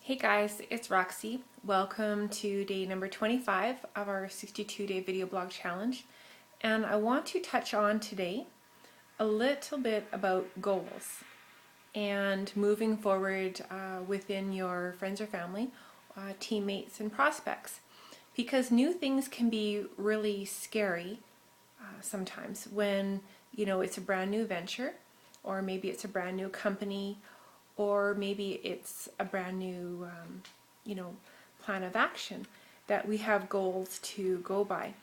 Hey guys, it's Roxy. Welcome to day number 25 of our 62-day video blog challenge. And I want to touch on today a little bit about goals and moving forward within your friends or family, teammates and prospects. Because new things can be really scary sometimes when, it's a brand new venture, or maybe it's a brand new company, or maybe it's a brand new, plan of action that we have goals to go by.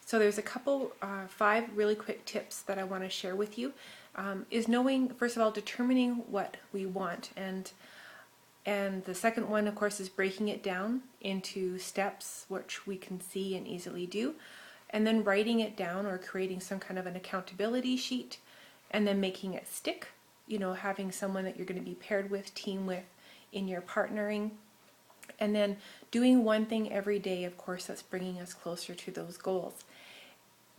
So there's a couple, 5 really quick tips that I want to share with you. Is knowing, first of all, determining what we want, and the second one, of course, is breaking it down into steps which we can see and easily do, and then writing it down or creating some kind of an accountability sheet, and then making it stick. Having someone that you're going to be paired with, team with, in your partnering, and then doing one thing every day, of course, that's bringing us closer to those goals.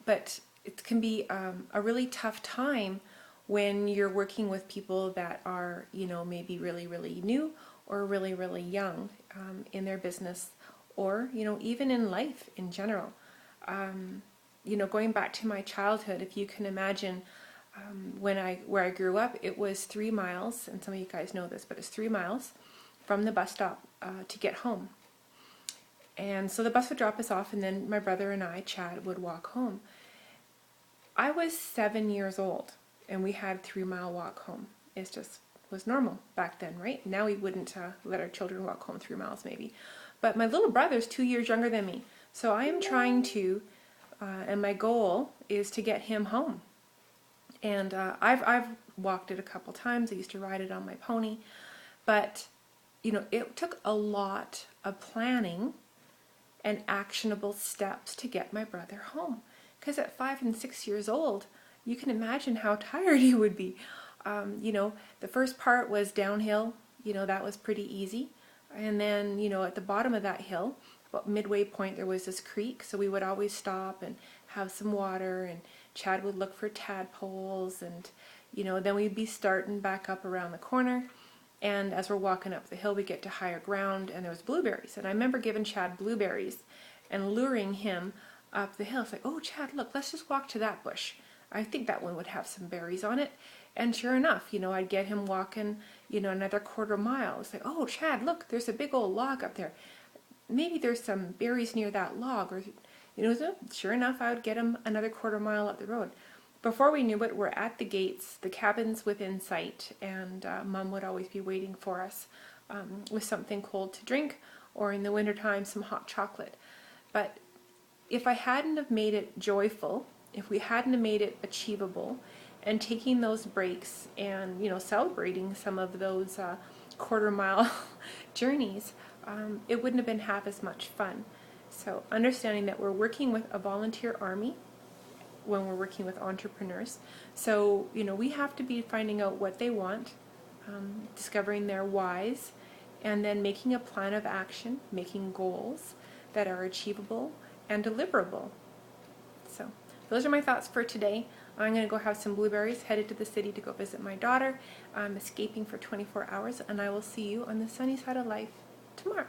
But it can be a really tough time when you're working with people that are, maybe really, really new or really, really young in their business, or, even in life in general. Going back to my childhood, if you can imagine, where I grew up, it was 3 miles, and some of you guys know this, but it's 3 miles from the bus stop to get home. And so the bus would drop us off, and then my brother and I, Chad, would walk home. I was 7 years old, and we had 3-mile walk home. It just was normal back then, right? Now we wouldn't let our children walk home 3 miles maybe. But my little brother's 2 years younger than me, so I am trying to, and my goal is to get him home. And I've walked it a couple times. I used to ride it on my pony. But, it took a lot of planning and actionable steps to get my brother home. Because at 5 and 6 years old, you can imagine how tired he would be. The first part was downhill. That was pretty easy. And then, at the bottom of that hill, about midway point, there was this creek. So we would always stop and have some water, and Chad would look for tadpoles, and then we'd be starting back up around the corner, and as we're walking up the hill we get to higher ground, and there was blueberries, and I remember giving Chad blueberries and luring him up the hill. It's like, oh Chad, look, let's just walk to that bush. I think that one would have some berries on it. And sure enough, I'd get him walking, another quarter mile. It's like, oh Chad, look, there's a big old log up there. Maybe there's some berries near that log, or so sure enough, I would get him another quarter mile up the road. Before we knew it, we're at the gates, the cabin's within sight, and Mom would always be waiting for us with something cold to drink, or in the wintertime, some hot chocolate. But if I hadn't have made it joyful, if we hadn't have made it achievable, and taking those breaks and, celebrating some of those quarter mile journeys, it wouldn't have been half as much fun. So understanding that we're working with a volunteer army when we're working with entrepreneurs. So, we have to be finding out what they want, discovering their whys, and then making a plan of action, making goals that are achievable and deliverable. So those are my thoughts for today. I'm going to go have some blueberries, headed to the city to go visit my daughter. I'm escaping for 24 hours, and I will see you on the sunny side of life tomorrow.